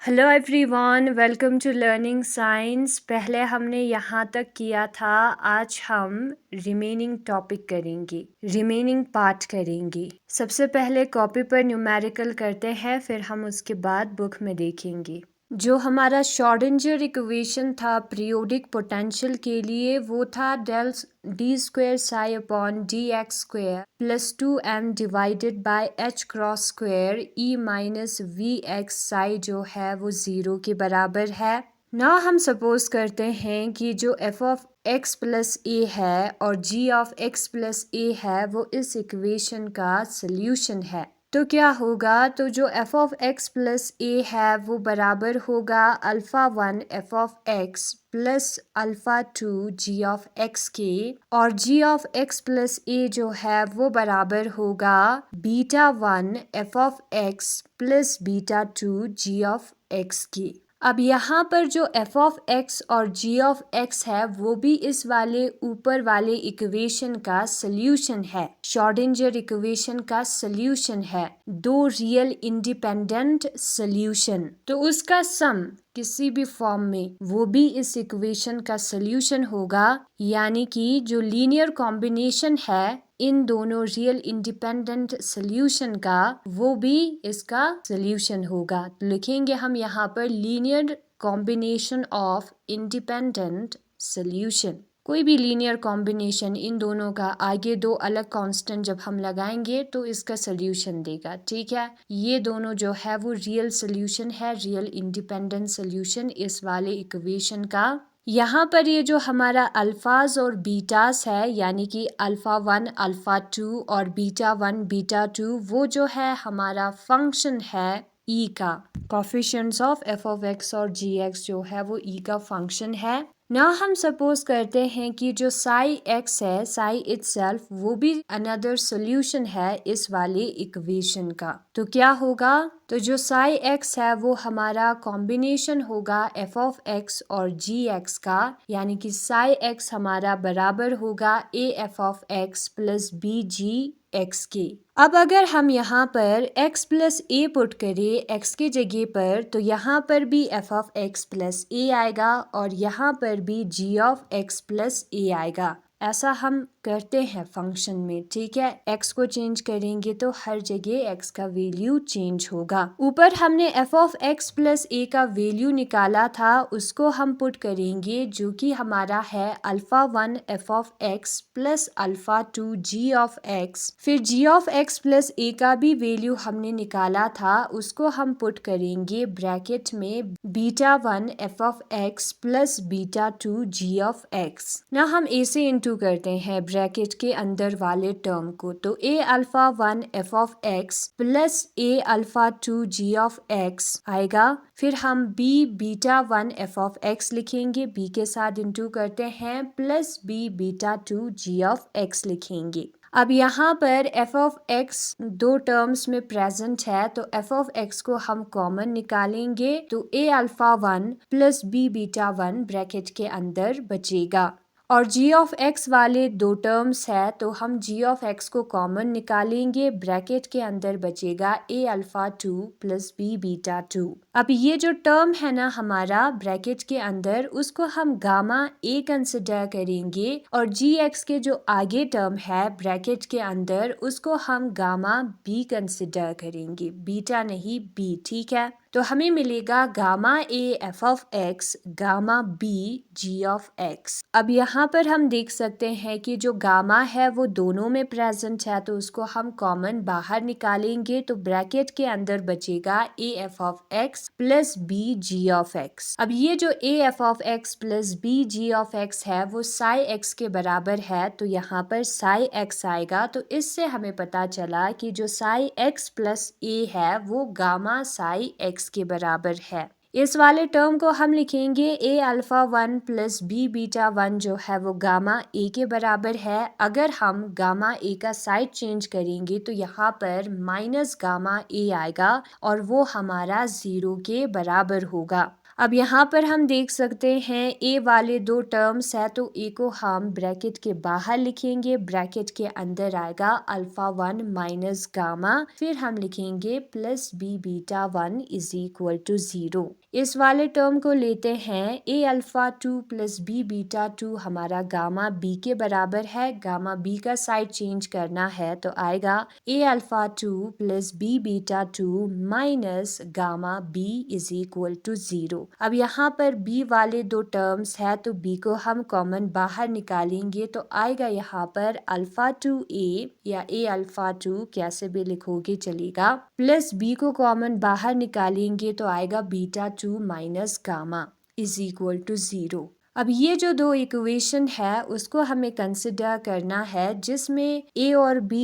Hello everyone, welcome to learning science. पहले हमने यहाँ तक किया था। आज हम रिमेनिंग टॉपिक करेंगे, रिमेनिंग पार्ट करेंगे। सबसे पहले कॉपी पर न्यूमेरिकल करते हैं, फिर हम उसके बाद बुक में देखेंगे। जो हमारा श्रोडिंगर इक्वेशन था पीरियोडिक पोटेंशियल के लिए, वो था del D square psi upon D X square plus 2m divided by H cross square E minus V X psi जो है वो 0 के बराबर है। ना हम सपोज करते हैं कि जो F of X plus A है और G of X plus A है वो इस इक्वेशन का सल्यूशन है। तो क्या होगा, तो जो F of X plus A है वो बराबर होगा alpha 1 F of X plus alpha 2 G of X के, और G of X plus A जो है वो बराबर होगा beta 1 F of X plus beta 2 G of X के। अब यहाँ पर जो एफ ऑफ एक्स और जी ऑफ एक्स है वो भी इस वाले ऊपर वाले इक्वेशन का सल्यूशन है, श्रोडिंगर इक्वेशन का सल्यूशन है, दो रियल इंडिपेंडेंट सल्यूशन। तो उसका सम किसी भी फॉर्म में वो भी इस इक्वेशन का सल्यूशन होगा, यानी कि जो लीनियर कॉम्बिनेशन है इन दोनों रियल इंडिपेंडेंट सॉल्यूशन का वो भी इसका सॉल्यूशन होगा। तो लिखेंगे हम यहाँ पर linear combination of independent solution. कोई भी लीनियर कॉम्बिनेशन इन दोनों का आगे दो अलग कांस्टेंट जब हम लगाएंगे तो इसका सॉल्यूशन देगा। ठीक है, ये दोनों जो है वो रियल सॉल्यूशन है, रियल इंडिपेंडेंट सॉल्यूशन इस वाले इक्वेशन का। यहाँ पर ये जो हमारा अल्फाज और बीटास है, यानी कि अल्फा 1 अल्फा 2 और बीटा 1 बीटा 2, वो जो है हमारा फंक्शन है ई का। Coefficients of F of x और जी एक्स जो है वो ई का फंक्शन है ना। हम सपोज करते हैं कि जो साई एक्स है, साई इटसेल्फ, वो भी अनदर सॉल्यूशन है इस वाले इक्वेशन का। तो क्या होगा, तो जो साई एक्स है वो हमारा कॉम्बिनेशन होगा एफ ऑफ एक्स और जी एक्स का, यानी कि साई एक्स हमारा बराबर होगा A F of X plus B G X के। अब अगर हम यहाँ पर x प्लस ए पुट करें x की जगह पर, तो यहाँ पर भी f ऑफ x प्लस ए आएगा और यहाँ पर भी g ऑफ x प्लस ए आएगा। ऐसा हम करते हैं फंक्शन में। ठीक है, x को चेंज करेंगे तो हर जगह x का वैल्यू चेंज होगा। ऊपर हमने f ऑफ x प्लस ए का वैल्यू निकाला था, उसको हम पुट करेंगे जो कि हमारा है alpha 1 f of x plus alpha 2 g of x। फिर g ऑफ x प्लस ए का भी वैल्यू हमने निकाला था, उसको हम पुट करेंगे ब्रैकेट में beta 1 f of x plus beta 2 g of x। ना हम ए से इंटू करते हैं ब्रैकेट के अंदर वाले टर्म को, तो A alpha 1 F of X plus A alpha 2 G of X आएगा। फिर हम B beta 1 F of X लिखेंगे, बी के साथ इंटू करते हैं, plus B beta 2 G of X लिखेंगे। अब यहाँ पर एफ ऑफ एक्स दो टर्म्स में प्रेजेंट है, तो एफ ऑफ एक्स को हम कॉमन निकालेंगे, तो A alpha 1 plus B beta 1 bracket के अंदर बचेगा। और g ऑफ x वाले दो टर्म्स है, तो हम g ऑफ x को कॉमन निकालेंगे, ब्रैकेट के अंदर बचेगा a alpha 2 plus b beta 2। अब ये जो टर्म है ना हमारा ब्रैकेट के अंदर, उसको हम गामा a कंसिडर करेंगे, और gx के जो आगे टर्म है ब्रैकेट के अंदर उसको हम गामा b कंसिडर करेंगे, बीटा नहीं b। ठीक है, तो हमें मिलेगा gamma A F of X gamma B G of X. अब यहाँ पर हम देख सकते हैं कि जो गामा है वो दोनों में प्रेजेंट है, तो उसको हम कॉमन बाहर निकालेंगे, तो ब्रैकेट के अंदर बचेगा A F of X plus B G of X. अब ये जो A F of X plus B G of X है वो साई एक्स के बराबर है, तो यहाँ पर साई एक्स आएगा। तो इससे हमें पता चला कि जो साई एक्स प्लस ए है वो गामा साई एक्स के बराबर है। इस वाले टर्म को हम लिखेंगे ए अल्फा 1 प्लस बी बीटा 1 जो है वो गामा ए के बराबर है। अगर हम गामा ए का साइड चेंज करेंगे तो यहाँ पर माइनस गामा ए आएगा और वो हमारा 0 के बराबर होगा। अब यहाँ पर हम देख सकते हैं ए वाले दो टर्म्स है तो ए को हम ब्रैकेट के बाहर लिखेंगे, ब्रैकेट के अंदर आएगा अल्फा 1 माइनस गामा, फिर हम लिखेंगे plus B beta 1 is equal to 0। इस वाले टर्म को लेते हैं A alpha 2 plus B beta 2 हमारा गामा बी के बराबर है, गामा बी का साइड चेंज करना है तो आएगा A alpha 2 plus B beta 2 minus gamma B is equal to 0। अब यहाँ पर b वाले दो टर्म्स है तो b को हम कॉमन बाहर निकालेंगे तो आएगा यहाँ पर अल्फा 2a या a अल्फा 2 कैसे भी लिखोगे चलेगा, प्लस b को कॉमन बाहर निकालेंगे तो आएगा beta 2 minus gamma is equal to 0। अब ये जो दो इक्वेशन है उसको हमें कंसिडर करना है जिसमें a और b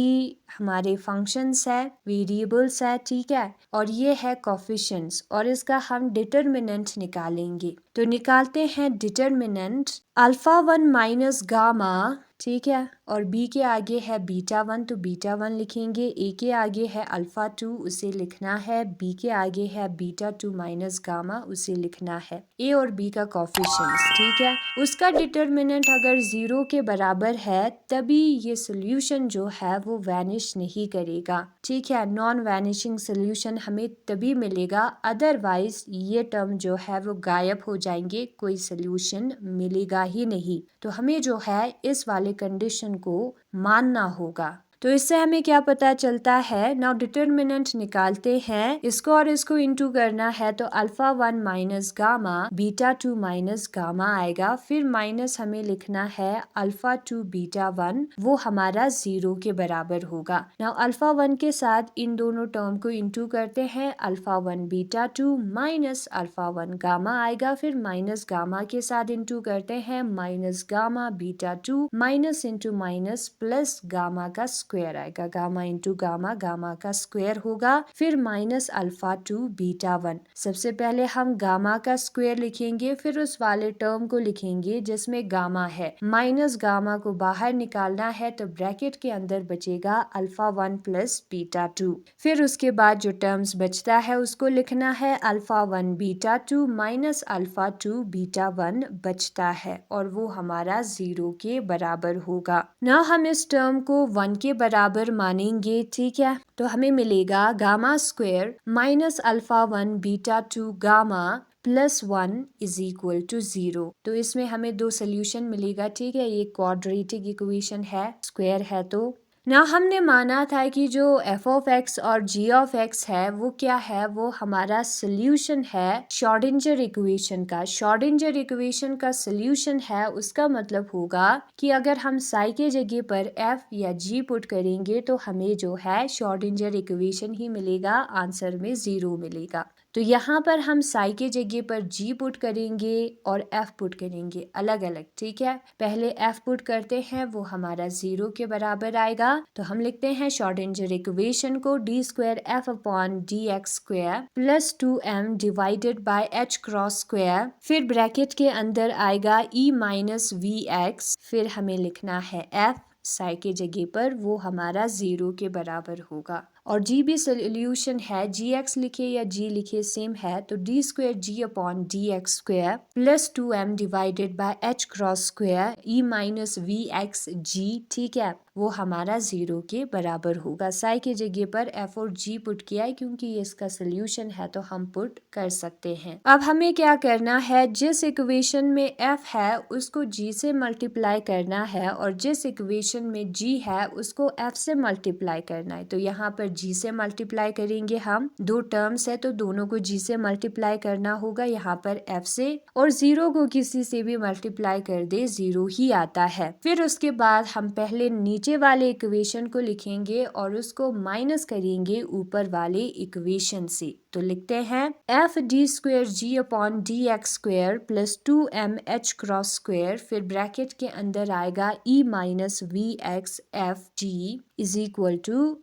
हमारे फंक्शंस है, वेरिएबल्स है, ठीक है, और ये है कोफिशिएंट्स और इसका हम डिटर्मिनेंट निकालेंगे। तो निकालते हैं डिटर्मिनेंट अल्फा 1 माइनस गामा, ठीक है, और b के आगे है बीटा 1 तो बीटा 1 लिखेंगे, a के आगे है अल्फा 2 उसे लिखना है, b के आगे है बीटा 2 माइनस गामा उसे लिखना है, a और b का कोफिशिएंट्स, ठीक है। उसका डिटर्मिनेंट अगर 0 के बराबर है तभी ये सोल्यूशन जो है वो वैनिश नहीं करेगा, ठीक है, नॉन वैनिशिंग सोल्यूशन हमें तभी मिलेगा, अदरवाइज ये टर्म जो है वो गायब हो जाएंगे, कोई सोल्यूशन मिलेगा ही नहीं। तो हमें जो है इस वाले कंडीशन को मानना होगा। तो इससे हमें क्या पता चलता है, नाउ डिटर्मिनेंट निकालते हैं, इसको और इसको इनटू करना है तो alpha 1 minus gamma beta 2 minus gamma आएगा, फिर माइनस हमें लिखना है अल्फा 2 बीटा 1 वो हमारा 0 के बराबर होगा। नाउ अल्फा 1 के साथ इन दोनों टर्म को इनटू करते हैं, alpha 1 beta 2 minus alpha 1 gamma आएगा, फिर माइनस गामा के साथ इनटू करते हैं minus gamma beta 2 minus into minus plus gamma का स्क्वायर आएगा, गामा इंटू गामा, गामा का स्क्वायर होगा, फिर माइनस अल्फा 2 बीटा 1। सबसे पहले हम गामा का स्क्वायर लिखेंगे, फिर उस वाले टर्म को लिखेंगे जिसमें गामा है, माइनस गामा को बाहर निकालना है तो ब्रैकेट के अंदर बचेगा अल्फा 1 प्लस बीटा 2, फिर उसके बाद जो टर्म्स बचता है उसको लिखना है alpha 1 beta 2 minus alpha 2 beta 1 बचता है और वो हमारा 0 के बराबर होगा। ना हम इस टर्म को 1 के बराबर मानेंगे, ठीक है, तो हमें मिलेगा gamma square minus alpha 1 beta 2 gamma plus 1 is equal to 0। तो इसमें हमें दो सोल्यूशन मिलेगा, ठीक है, ये क्वाड्रेटिक इक्वेशन है, स्क्वायर है। तो ना हमने माना था कि जो f ऑफ x और g ऑफ x है वो क्या है, वो हमारा सोल्यूशन है श्रोडिंगर इक्वेशन का। श्रोडिंगर इक्वेशन का सोल्यूशन है, उसका मतलब होगा कि अगर हम साई के जगह पर f या g पुट करेंगे तो हमें जो है श्रोडिंगर इक्वेशन ही मिलेगा, आंसर में 0 मिलेगा। तो यहाँ पर हम साई के जगह पर g पुट करेंगे और f पुट करेंगे अलग अलग, ठीक है। पहले f पुट करते हैं, वो हमारा 0 के बराबर आएगा, तो हम लिखते हैं श्रोडिंगर इक्वेशन को d square f upon D X square plus 2m divided by h cross square, फिर ब्रैकेट के अंदर आएगा e माइनस वी एक्स, फिर हमें लिखना है f साई के जगह पर, वो हमारा 0 के बराबर होगा। और g भी सोल्यूशन है, gx लिखे या g लिखे सेम है, तो d square g upon D X square plus 2m divided by h cross square e minus V X g, ठीक है, वो हमारा 0 के बराबर होगा। साई के जगह पर f और g पुट किया है क्योंकि ये इसका सोल्यूशन है तो हम पुट कर सकते हैं। अब हमें क्या करना है, जिस इक्वेशन में f है उसको g से मल्टीप्लाई करना है और जिस इक्वेशन में g है उसको f से मल्टीप्लाई करना है। तो यहाँ पर g से मल्टीप्लाई करेंगे, हम दो टर्म्स है तो दोनों को g से मल्टीप्लाई करना होगा यहाँ पर f से, और 0 को किसी से भी मल्टीप्लाई कर दे 0 ही आता है। फिर उसके बाद हम पहले नीचे वाले इक्वेशन को लिखेंगे और उसको माइनस करेंगे ऊपर वाले इक्वेशन से। तो लिखते हैं f D square g upon D X square plus 2m h cross square, फिर ब्रैकेट के अंदर आएगा e minus V X F G is equal to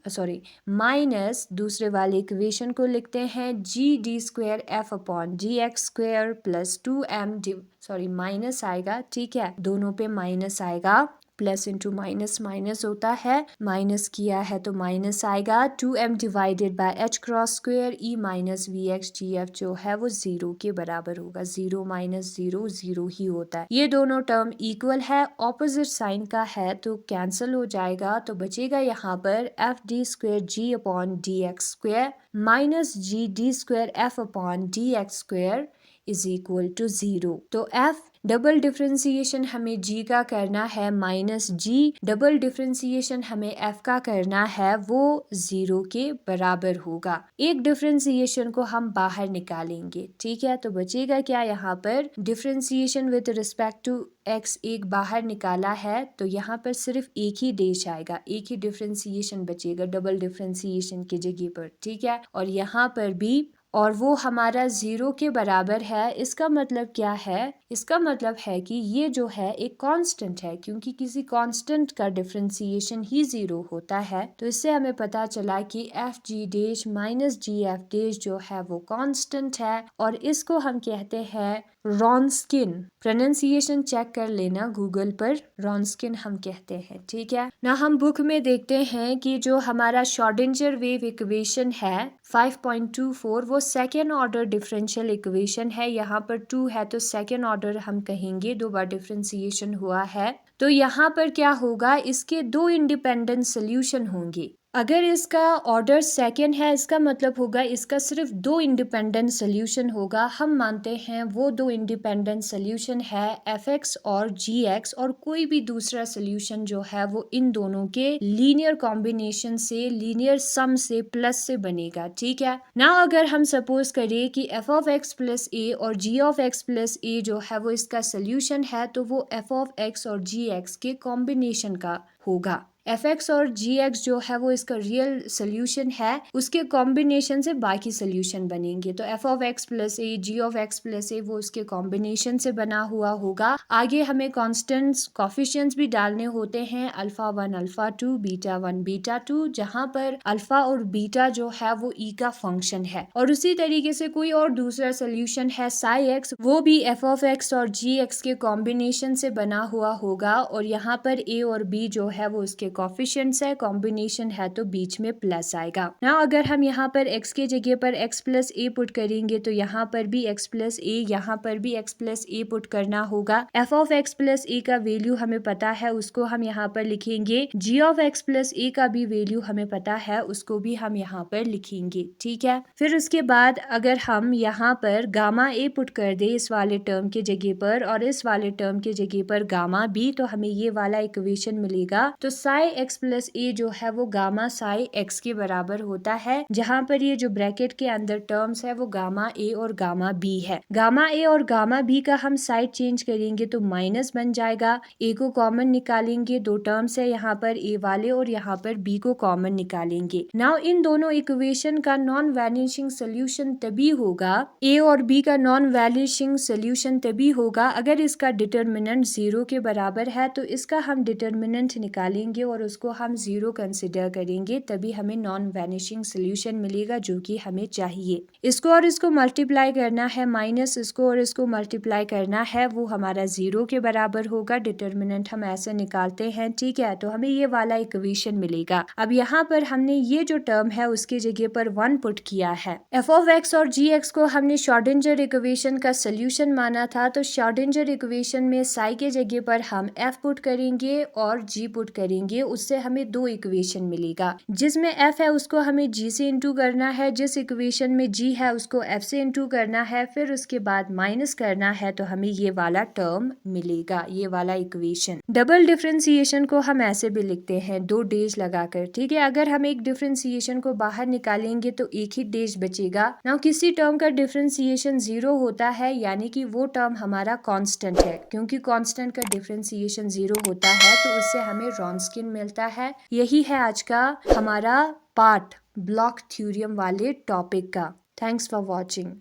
minus दूसरे वाले इक्वेशन को लिखते हैं g D square f upon D X square plus 2m minus आएगा, ठीक है, दोनों पे माइनस आएगा, प्लस इंटू माइनस माइनस होता है, माइनस किया है तो माइनस आएगा, 2m divided by h cross square e minus V X G F जो है वो 0 के बराबर होगा। 0 माइनस 0 0 ही होता है। ये दोनों टर्म इक्वल है, ऑपोजिट साइन का है तो कैंसिल हो जाएगा, तो बचेगा यहाँ पर F D square G upon D X square minus G D square F upon D X square is equal to 0। तो f डबल डिफ्रेंसिएशन हमें g का करना है माइनस g डबल डिफ्रेंसिएशन हमें f का करना है, वो 0 के बराबर होगा। एक डिफ्रेंसिएशन को हम बाहर निकालेंगे, ठीक है, तो बचेगा क्या यहाँ पर differentiation with respect to x एक बाहर निकाला है तो यहाँ पर सिर्फ एक ही डेश आएगा, एक ही डिफ्रेंसिएशन बचेगा डबल डिफ्रेंसिएशन की जगह पर, ठीक है, और यहाँ पर भी, और वो हमारा 0 के बराबर है। इसका मतलब क्या है? इसका मतलब है कि ये जो है एक कांस्टेंट है, क्योंकि किसी कांस्टेंट का डिफरेंशिएशन ही 0 होता है। तो इससे हमें पता चला कि एफ जी डैश माइनस जी एफ डैश जो है वो कांस्टेंट है, और इसको हम कहते हैं रॉन्स्किन। प्रोनाउंसिएशन चेक कर लेना गूगल पर, रॉन्स्किन हम कहते हैं, ठीक है ना। हम बुक में देखते हैं कि जो हमारा श्रोडिंगर वेव इक्वेशन है 5.24 वो सेकेंड ऑर्डर डिफरेंशियल इक्वेशन है। यहाँ पर 2 है तो सेकेंड ऑर्डर हम कहेंगे, 2 बार डिफरेंशिएशन हुआ है। तो यहाँ पर क्या होगा, इसके 2 इंडिपेंडेंट सोल्यूशन होंगे। अगर इसका ऑर्डर सेकेंड है, इसका मतलब होगा इसका सिर्फ 2 इंडिपेंडेंट सोल्यूशन होगा। हम मानते हैं वो 2 इंडिपेंडेंट सोल्यूशन है fx और gx, और कोई भी दूसरा सोल्यूशन जो है वो इन दोनों के लीनियर कॉम्बिनेशन से, लीनियर सम से, प्लस से बनेगा, ठीक है ना। अगर हम सपोज करें कि f of x plus a और g of x plus a जो है वो इसका सोल्यूशन है, तो वो f ऑफ x और gx के कॉम्बिनेशन का होगा। fx और gx जो है वो इसका रियल सोल्यूशन है, उसके कॉम्बिनेशन से बाकी सोल्यूशन बनेंगे। तो f of x plus A, g of x plus A वो उसके कॉम्बिनेशन से बना हुआ होगा। आगे हमें कॉन्स्टेंट्स कोफिशिएंट्स भी डालने होते हैं, अल्फा 1 अल्फा 2 बीटा 1 बीटा 2, जहाँ पर अल्फा और बीटा जो है वो e का फंक्शन है। और उसी तरीके से कोई और दूसरा सोल्यूशन है साई x, वो भी f ऑफ x और gx के कॉम्बिनेशन से बना हुआ होगा, और यहाँ पर a और b जो है वो उसके कोफिशिएंट्स है, कॉम्बिनेशन है तो बीच में प्लस आएगा ना। अगर हम यहाँ पर x के जगह पर x प्लस ए पुट करेंगे तो यहाँ पर भी x प्लस ए, यहाँ पर भी x प्लस ए पुट करना होगा। f ऑफ x प्लस ए का वैल्यू हमें पता है, उसको हम यहाँ पर लिखेंगे। g ऑफ x प्लस ए का भी वैल्यू हमें पता है, उसको भी हम यहाँ पर लिखेंगे, ठीक है। फिर उसके बाद अगर हम यहाँ पर गामा ए पुट कर दे इस वाले टर्म के जगह पर, और इस वाले टर्म के जगह पर गामा बी, तो हमें ये वाला इक्वेशन मिलेगा। तो साई x प्लस ए जो है वो गामा साई x के बराबर होता है, जहाँ पर ये जो ब्रैकेट के अंदर टर्म्स है वो गामा ए और गामा बी है। गामा ए और गामा बी का हम साइड चेंज करेंगे तो माइनस बन जाएगा, ए को कॉमन निकालेंगे, 2 टर्म्स है यहाँ पर ए वाले, और यहाँ पर बी को कॉमन निकालेंगे। नाउ इन दोनों इक्वेशन का नॉन वैनिशिंग सोल्यूशन तभी होगा, ए और बी का नॉन वैनिशिंग सोल्यूशन तभी होगा अगर इसका डिटर्मिनेंट 0 के बराबर है। तो इसका हम डिटर्मिनेंट निकालेंगे और उसको हम 0 कंसिडर करेंगे, तभी हमें नॉन वैनिशिंग सोल्यूशन मिलेगा जो कि हमें चाहिए। इसको और इसको मल्टीप्लाई करना है, माइनस इसको और इसको मल्टीप्लाई करना है, वो हमारा 0 के बराबर होगा। डिटर्मिनेंट हम ऐसे निकालते हैं, ठीक है, तो हमें ये वाला इक्वेशन मिलेगा। अब यहाँ पर हमने ये जो टर्म है उसके जगह पर 1 पुट किया है। f ऑफ x और gx को हमने श्रोडिंगर इक्वेशन का सोल्यूशन माना था, तो श्रोडिंगर इक्वेशन में साई के जगह पर हम f पुट करेंगे और g पुट करेंगे, उससे हमें 2 इक्वेशन मिलेगा। जिसमें f है उसको हमें g से इंटू करना है, जिस इक्वेशन में g है उसको f से इंटू करना है, फिर उसके बाद माइनस करना है, तो हमें ये वाला टर्म मिलेगा, ये वाला इक्वेशन। डबल डिफरेंशिएशन को हम ऐसे भी लिखते हैं 2 डेज लगाकर, ठीक है। अगर हम एक डिफरेंशिएशन को बाहर निकालेंगे तो एक ही डेज बचेगा ना। किसी टर्म का डिफरेंशिएशन 0 होता है, यानी कि वो टर्म हमारा कांस्टेंट है, क्योंकि कांस्टेंट का डिफरेंशिएशन 0 होता है तो उससे हमें रॉन्स्किन मिलता है। यही है आज का हमारा पार्ट ब्लॉक थ्योरम वाले टॉपिक का। Thanks for watching.